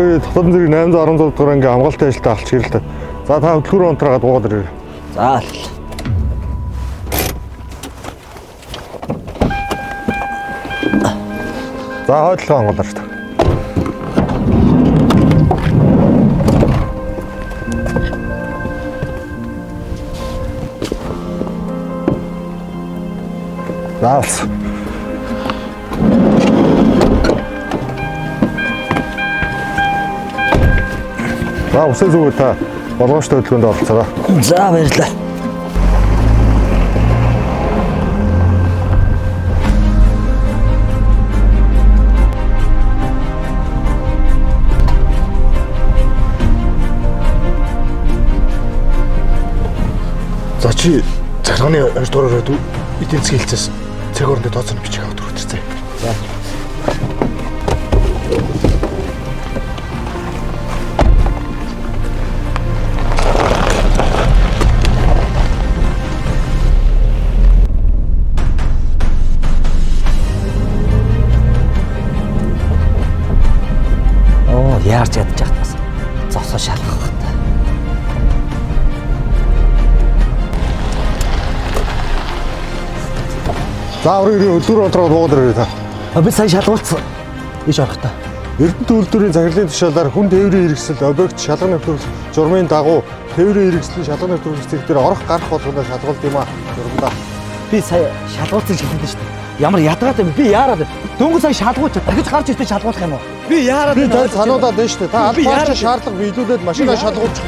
би дотоод зэрэг 816 дугаар анги хамгаалалтын ажилдаа алч ирэлтэй. За та хөдөлгөөрөө онтраагаад уугаад ирээ. За. За хойдлогоо онгоолооч та. Заалс. За усан зүгөө та болгоомжтой хөдөлгөөнд оролцоорой. За баярлалаа. За чи цагааны 2 дуурайраа эдийн засгийн хэлцээс цаг хоорондоо тооцооны бичих аваад өгөөч. За. Яарч ядчих таас. Зосоо шалгах хэрэгтэй. За өрөөрийн хөдөлгөөр онтроод уугаад ирээ та. Би сая шалгуулсан. Иш орох та. Эрдэнэт үйлдвэрийн захирлын тушаалаар хүн тээврийн хэрэгсэл объект шалган нэвтрүүлэх журмын дагуу тээврийн хэрэгслийн шалган нэвтрүүлэх цэг дээр орох гарах болгоно шалгуулт юм аа. Журмдаа. Би сая шалгуулсан шилэн дээ шүү дээ. Ямар ядаргаад байна. Би яарад. Дөнгөж сая шалгуулчих. Дахиж гарч ирсэн шалгуулах юм уу? Би яарад. Би тань сануудаад байна шүү дээ. Та албаарч шаардлага биелүүлээд машинаа шалгуулчих.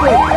Ой!